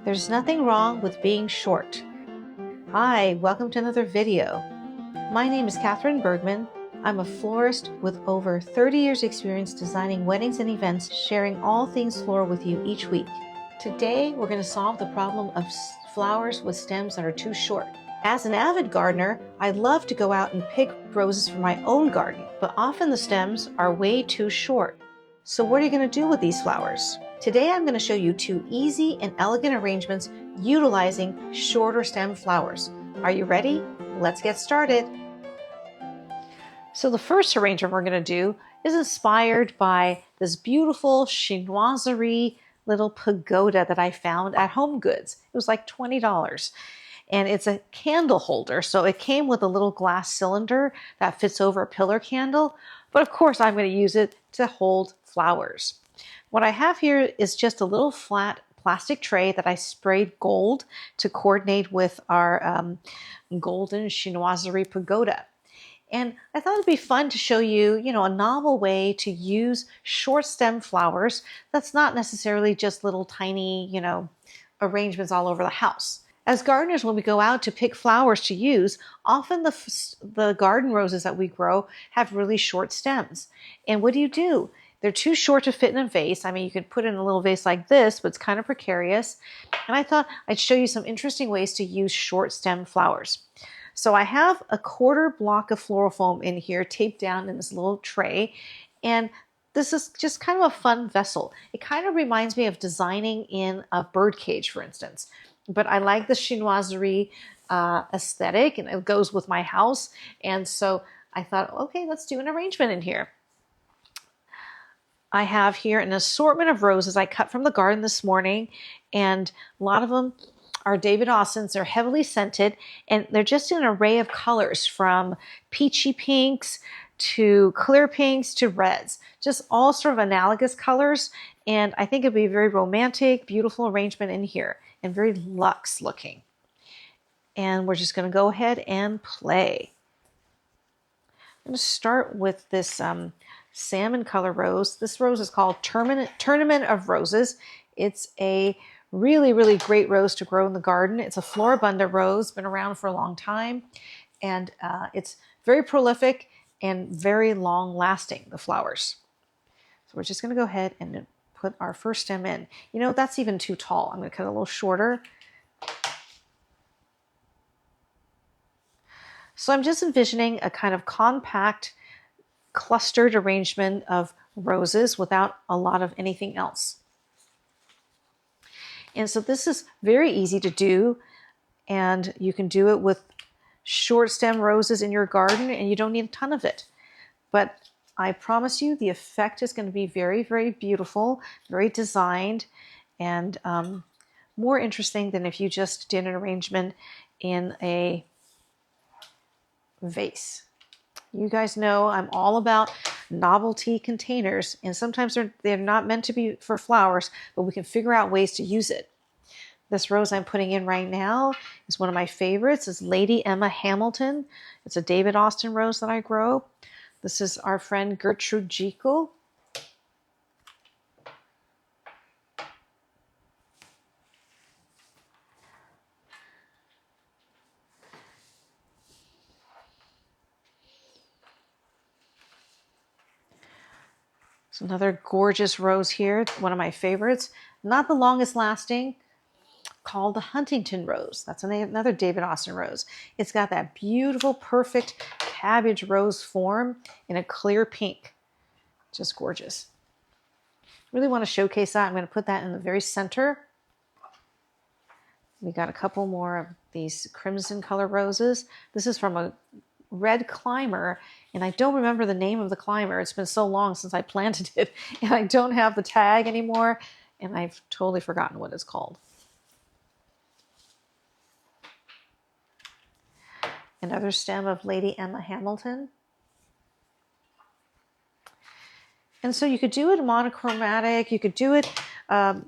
There's nothing wrong with being short. Hi, welcome to another video. My name is Katherine Bergman. I'm a florist with over 30 years experience designing weddings and events, sharing all things floral with you each week. Today, we're going to solve the problem of flowers with stems that are too short. As an avid gardener, I love to go out and pick roses for my own garden, but often the stems are way too short. So what are you going to do with these flowers? Today I'm going to show you two easy and elegant arrangements utilizing shorter stem flowers. Are you ready? Let's get started. So the first arrangement we're going to do is inspired by this beautiful chinoiserie little pagoda that I found at Home Goods. It was like $20. And it's a candle holder. So it came with a little glass cylinder that fits over a pillar candle. But of course, I'm going to use it to hold flowers. What I have here is just a little flat plastic tray that I sprayed gold to coordinate with our golden chinoiserie pagoda. And I thought it'd be fun to show you, a novel way to use short stem flowers that's not necessarily just little tiny, arrangements all over the house. As gardeners, when we go out to pick flowers to use, often the garden roses that we grow have really short stems. And what do? They're too short to fit in a vase. I mean, you could put it in a little vase like this, but it's kind of precarious. And I thought I'd show you some interesting ways to use short stem flowers. So I have a quarter block of floral foam in here taped down in this little tray. And this is just kind of a fun vessel. It kind of reminds me of designing in a bird cage, for instance. But I like the chinoiserie aesthetic, and it goes with my house. And so I thought, okay, let's do an arrangement in here. I have here an assortment of roses I cut from the garden this morning, and a lot of them are David Austins. They're heavily scented, and they're just an array of colors from peachy pinks to clear pinks to reds, just all sort of analogous colors. And I think it'd be a very romantic, beautiful arrangement in here and very luxe looking. And we're just going to go ahead and play. I'm going to start with this salmon color rose. This rose is called Tournament of Roses. It's a really, really great rose to grow in the garden. It's a floribunda rose, been around for a long time, and it's very prolific and very long lasting, the flowers. So we're just going to go ahead and put our first stem in. That's even too tall. I'm going to cut it a little shorter. So I'm just envisioning a kind of compact, clustered arrangement of roses without a lot of anything else. And so this is very easy to do, and you can do it with short stem roses in your garden, and you don't need a ton of it. But I promise you the effect is going to be very, very beautiful, very designed, and more interesting than if you just did an arrangement in a vase. You guys know I'm all about novelty containers, and sometimes they're not meant to be for flowers, but we can figure out ways to use it. This rose I'm putting in right now is one of my favorites. It's Lady Emma Hamilton. It's a David Austin rose that I grow. This is our friend Gertrude Jekyll. It's another gorgeous rose here, one of my favorites. Not the longest lasting, called the Huntington Rose. That's another David Austin rose. It's got that beautiful, perfect cabbage rose form in a clear pink. Just gorgeous. Really want to showcase that. I'm going to put that in the very center. We got a couple more of these crimson color roses. This is from a red climber, and I don't remember the name of the climber. It's been so long since I planted it, and I don't have the tag anymore, and I've totally forgotten what it's called. Another stem of Lady Emma Hamilton. And so you could do it monochromatic, you could do it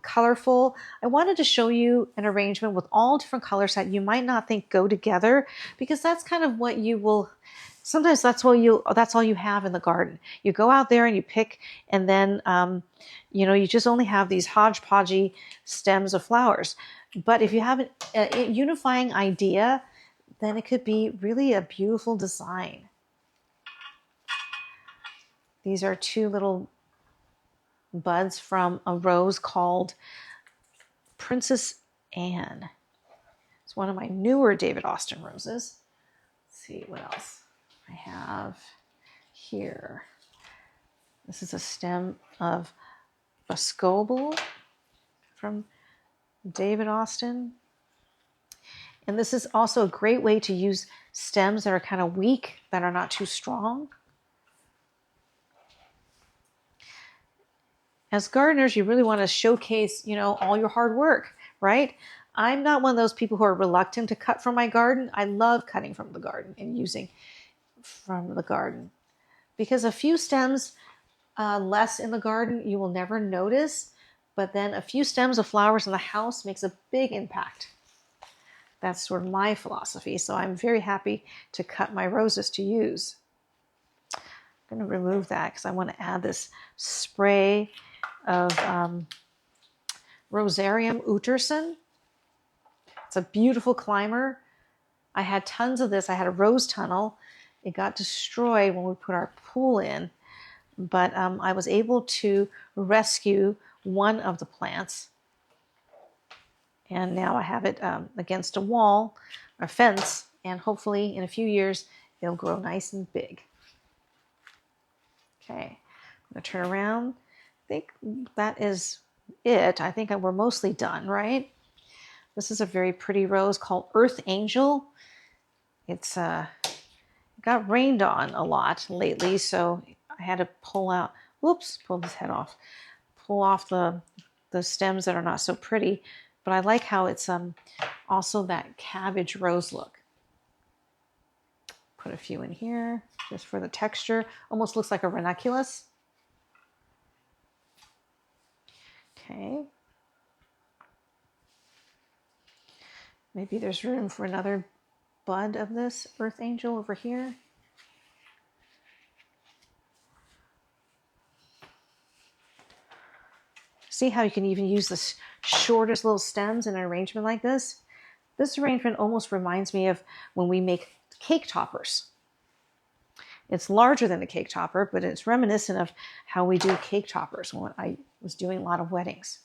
colorful. I wanted to show you an arrangement with all different colors that you might not think go together, because that's kind of what you will sometimes that's all you have in the garden. You go out there and you pick, and then you just only have these hodgepodgey stems of flowers. But if you have a unifying idea, then it could be really a beautiful design. These are two little buds from a rose called Princess Anne. It's one of my newer David Austin roses. Let's see what else I have here. This is a stem of Bascobel from David Austin. And this is also a great way to use stems that are kind of weak, that are not too strong. As gardeners, you really want to showcase, all your hard work, right? I'm not one of those people who are reluctant to cut from my garden. I love cutting from the garden and using from the garden, because a few stems less in the garden you will never notice, but then a few stems of flowers in the house makes a big impact. That's sort of my philosophy. So I'm very happy to cut my roses to use. I'm going to remove that because I want to add this spray of Rosarium Utterson. It's a beautiful climber. I had tons of this. I had a rose tunnel. It got destroyed when we put our pool in, but I was able to rescue one of the plants. And now I have it against a wall or fence, and hopefully in a few years it'll grow nice and big. Okay, I'm going to turn around. I think that is it. I think we're mostly done, right? This is a very pretty rose called Earth Angel. It's got rained on a lot lately, so I had to pull this head off. Pull off the stems that are not so pretty. But I like how it's also that cabbage rose look. Put a few in here just for the texture. Almost looks like a ranunculus. Okay. Maybe there's room for another bud of this Earth Angel over here. See how you can even use the shortest little stems in an arrangement like this? This arrangement almost reminds me of when we make cake toppers. It's larger than a cake topper, but it's reminiscent of how we do cake toppers when I was doing a lot of weddings.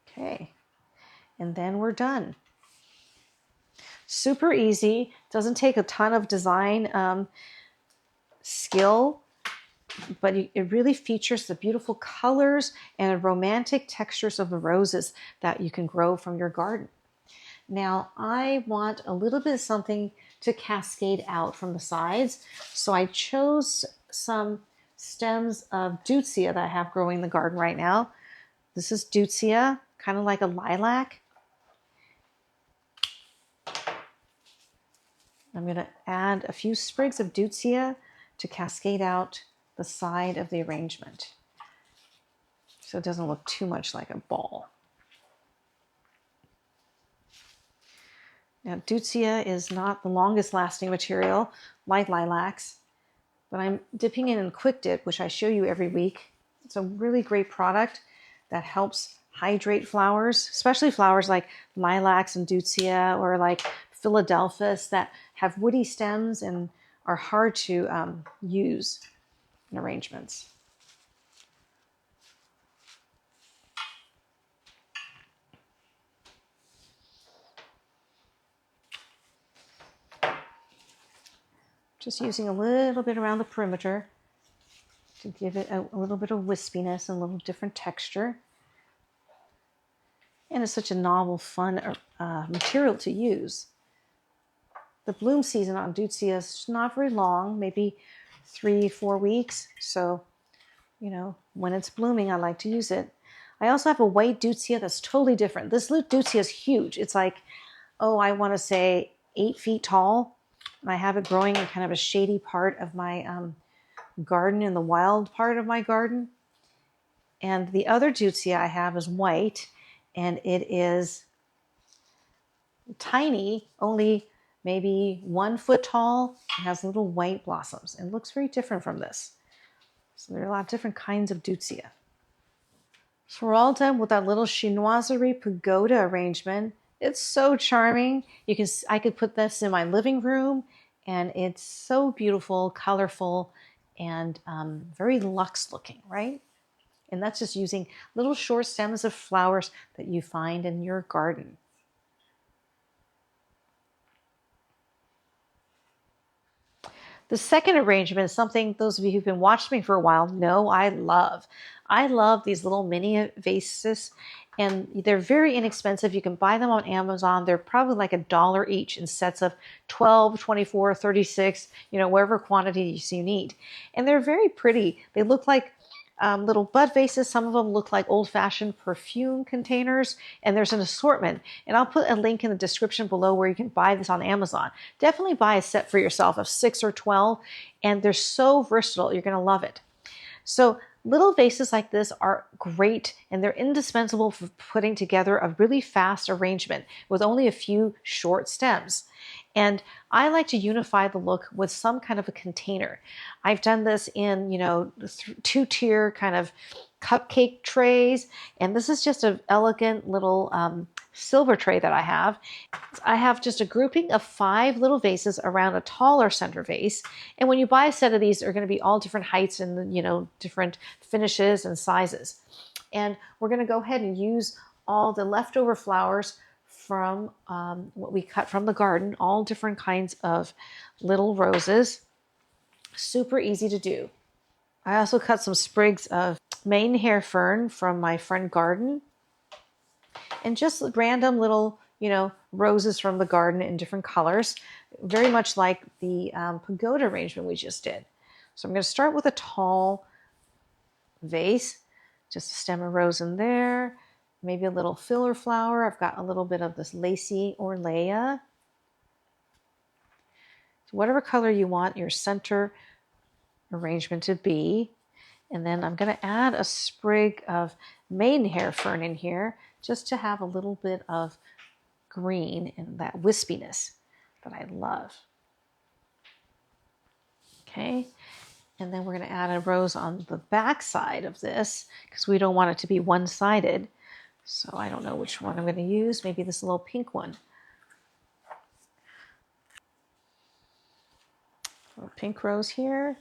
Okay, and then we're done. Super easy, doesn't take a ton of design skill, but it really features the beautiful colors and romantic textures of the roses that you can grow from your garden. Now, I want a little bit of something to cascade out from the sides, so I chose some stems of Deutzia that I have growing in the garden right now. This is Deutzia, kind of like a lilac. I'm going to add a few sprigs of Deutzia to cascade out the side of the arrangement, so it doesn't look too much like a ball. Now, Deutzia is not the longest lasting material like lilacs, but I'm dipping it in Quick Dip, which I show you every week. It's a really great product that helps hydrate flowers, especially flowers like lilacs and Deutzia, or like Philadelphus that have woody stems and are hard to use in arrangements. Just using a little bit around the perimeter to give it a little bit of wispiness and a little different texture. And it's such a novel, fun material to use. The bloom season on Deutzia is not very long, maybe 3-4 weeks. So, when it's blooming, I like to use it. I also have a white Deutzia that's totally different. This Deutzia is huge. It's like, I want to say 8 feet tall. And I have it growing in kind of a shady part of my garden, in the wild part of my garden. And the other Deutzia I have is white, and it is tiny, only maybe 1 foot tall. It has little white blossoms and looks very different from this. So there are a lot of different kinds of deutzia. So we're all done with that little chinoiserie pagoda arrangement. It's so charming. I could put this in my living room, and it's so beautiful, colorful, and very luxe looking, right? And that's just using little short stems of flowers that you find in your garden. The second arrangement is something those of you who've been watching me for a while know I love. I love these little mini vases, and they're very inexpensive. You can buy them on Amazon. They're probably like $1 each in sets of 12, 24, 36, whatever quantities you need. And they're very pretty. They look like little bud vases. Some of them look like old-fashioned perfume containers, and there's an assortment. And I'll put a link in the description below where you can buy this on Amazon. Definitely buy a set for yourself of 6 or 12, and they're so versatile. You're going to love it. So little vases like this are great, and they're indispensable for putting together a really fast arrangement with only a few short stems. And I like to unify the look with some kind of a container. I've done this in, 2-tier kind of cupcake trays. And this is just an elegant little silver tray that I have. I have just a grouping of 5 little vases around a taller center vase. And when you buy a set of these, they're going to be all different heights and, different finishes and sizes. And we're going to go ahead and use all the leftover flowers from what we cut from the garden, all different kinds of little roses. Super easy to do. I also cut some sprigs of maidenhair fern from my front garden, and just random little, roses from the garden in different colors, very much like the pagoda arrangement we just did. So I'm going to start with a tall vase, just a stem of rose in there. Maybe a little filler flower. I've got a little bit of this lacy orleia. So whatever color you want your center arrangement to be. And then I'm going to add a sprig of maidenhair fern in here just to have a little bit of green and that wispiness that I love. Okay. And then we're going to add a rose on the back side of this because we don't want it to be one-sided. So I don't know which one I'm going to use. Maybe this little pink one. A pink rose here.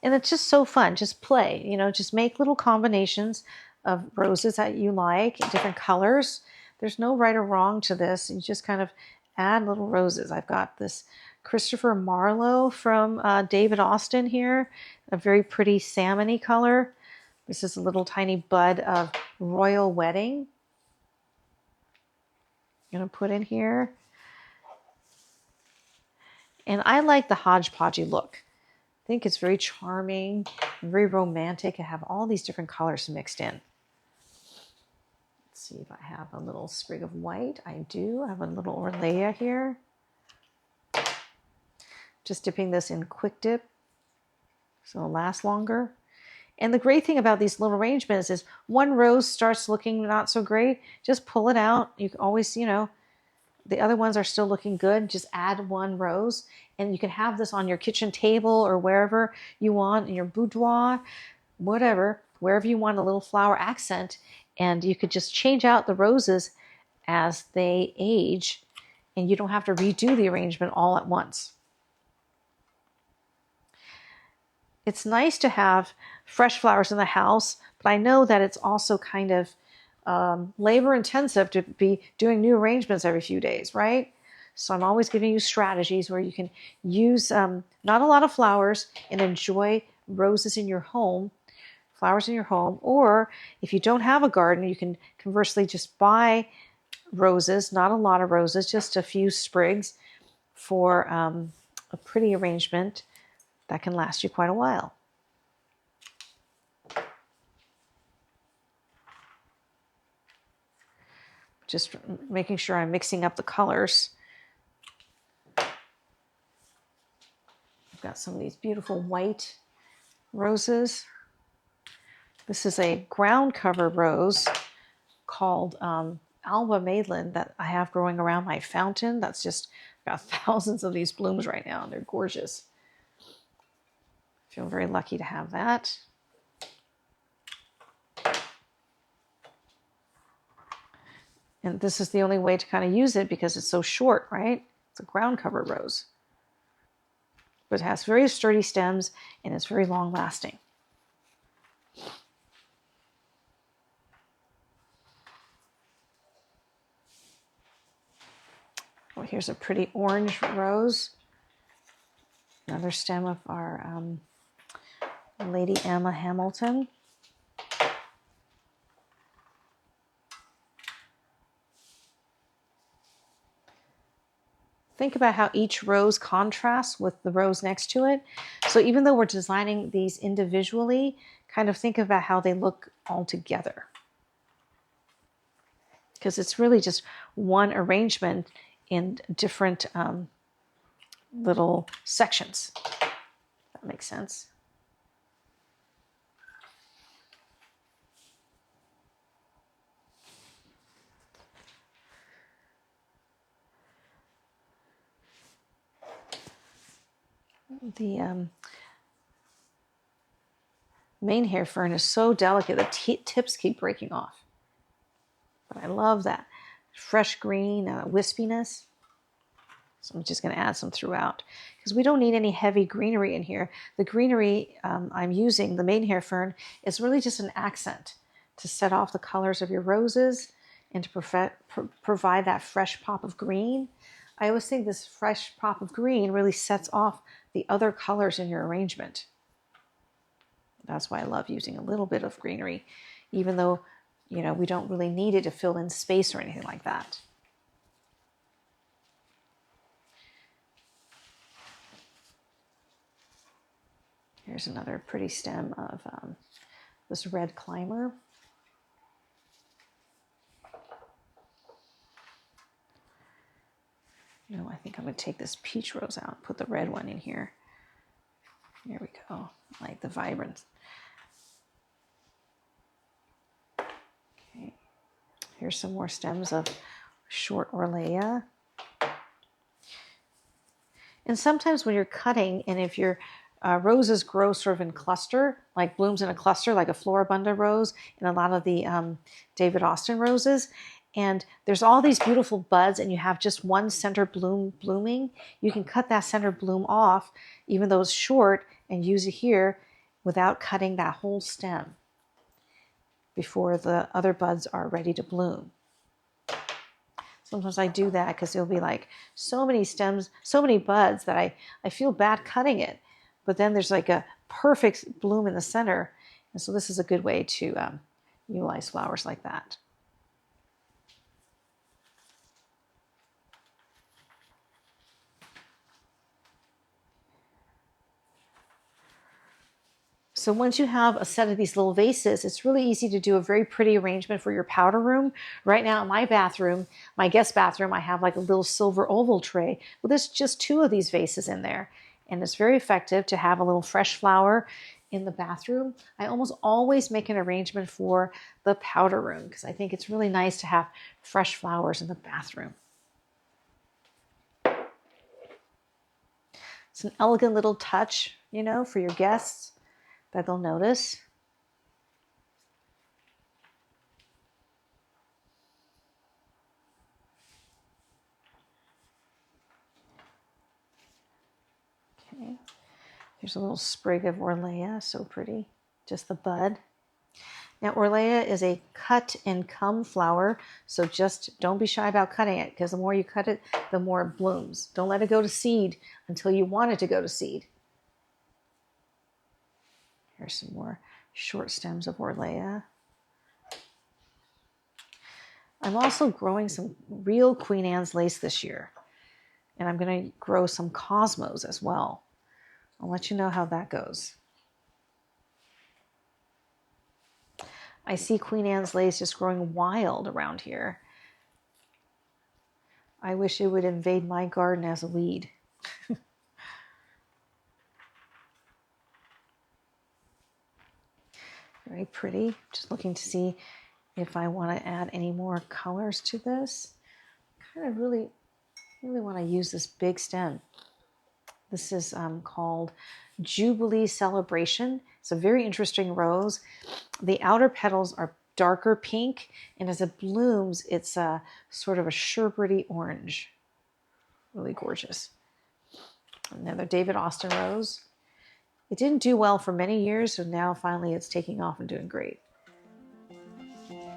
And it's just so fun. Just play, just make little combinations of roses that you like, different colors. There's no right or wrong to this. You just kind of add little roses. I've got this Christopher Marlowe from David Austin here, a very pretty salmon-y color. This is a little tiny bud of Royal Wedding. I'm going to put in here. And I like the hodgepodgey look. I think it's very charming, very romantic. I have all these different colors mixed in. Let's see if I have a little sprig of white. I do. I have a little orleia here. Just dipping this in quick dip so it'll last longer. And the great thing about these little arrangements is one rose starts looking not so great, just pull it out. You can always, the other ones are still looking good. Just add one rose, and you can have this on your kitchen table or wherever you want, in your boudoir, whatever, wherever you want a little flower accent. And you could just change out the roses as they age, and you don't have to redo the arrangement all at once. It's nice to have fresh flowers in the house, but I know that it's also kind of labor intensive to be doing new arrangements every few days, right? So I'm always giving you strategies where you can use not a lot of flowers and enjoy roses in your home, flowers in your home. Or if you don't have a garden, you can conversely just buy roses, not a lot of roses, just a few sprigs for a pretty arrangement that can last you quite a while. Just making sure I'm mixing up the colors. I've got some of these beautiful white roses. This is a ground cover rose called Alba Madeline that I have growing around my fountain. That's just Got thousands of these blooms right now, and they're gorgeous. Feel very lucky to have that. And this is the only way to kind of use it because it's so short, right? It's a ground cover rose. But it has very sturdy stems and it's very long lasting. Oh, here's a pretty orange rose. Another stem of our Lady Emma Hamilton. Think about how each rose contrasts with the rose next to it. So even though we're designing these individually, kind of think about how they look all together. Because it's really just one arrangement in different little sections. That makes sense. The main hair fern is so delicate, the tips keep breaking off. But I love that fresh green wispiness. So I'm just going to add some throughout because we don't need any heavy greenery in here. The greenery I'm using, the main hair fern, is really just an accent to set off the colors of your roses and to provide that fresh pop of green. I always think this fresh pop of green really sets off the other colors in your arrangement. That's why I love using a little bit of greenery, even though, you know, we don't really need it to fill in space or anything like that. Here's another pretty stem of this red climber. No, I think I'm going to take this peach rose out and put the red one in here. There we go. I like the vibrance. Okay. Here's some more stems of short Orlea. And sometimes when you're cutting, and if your roses grow sort of in cluster, like blooms in a cluster, like a Floribunda rose and a lot of the David Austin roses, and there's all these beautiful buds and you have just one center bloom blooming, you can cut that center bloom off, even though it's short, and use it here without cutting that whole stem before the other buds are ready to bloom. Sometimes I do that because there'll be like so many stems, so many buds that I feel bad cutting it. But then there's like a perfect bloom in the center. And so this is a good way to utilize flowers like that. So once you have a set of these little vases, it's really easy to do a very pretty arrangement for your powder room. Right now in my bathroom, my guest bathroom, I have like a little silver oval tray. Well, there's just 2 of these vases in there. And it's very effective to have a little fresh flower in the bathroom. I almost always make an arrangement for the powder room because I think it's really nice to have fresh flowers in the bathroom. It's an elegant little touch, you know, for your guests that they'll notice. Okay, here's a little sprig of Orlea, so pretty, just the bud. Now Orlea is a cut and come flower, so just don't be shy about cutting it because the more you cut it, the more it blooms. Don't let it go to seed until you want it to go to seed. Here's some more short stems of Orlea. I'm also growing some real Queen Anne's lace this year. And I'm going to grow some cosmos as well. I'll let you know how that goes. I see Queen Anne's lace just growing wild around here. I wish it would invade my garden as a weed. Very pretty. Just looking to see if I want to add any more colors to this. Kind of really I really want to use this big stem. This is called Jubilee Celebration. It's a very interesting rose. The outer petals are darker pink, and as it blooms, it's a sort of a sherbety orange. Really gorgeous. Another David Austin rose. It didn't do well for many years, so now finally it's taking off and doing great. Okay.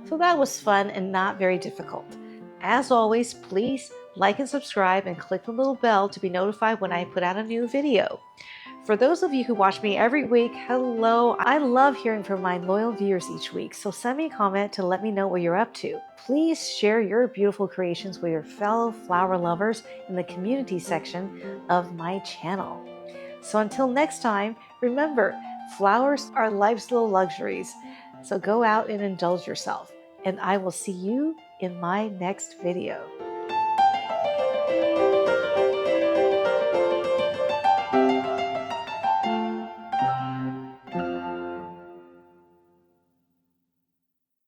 So that was fun and not very difficult. As always, please like and subscribe and click the little bell to be notified when I put out a new video. For those of you who watch me every week, hello. I love hearing from my loyal viewers each week, so send me a comment to let me know what you're up to. Please share your beautiful creations with your fellow flower lovers in the community section of my channel. So until next time, remember, flowers are life's little luxuries. So go out and indulge yourself, and I will see you in my next video.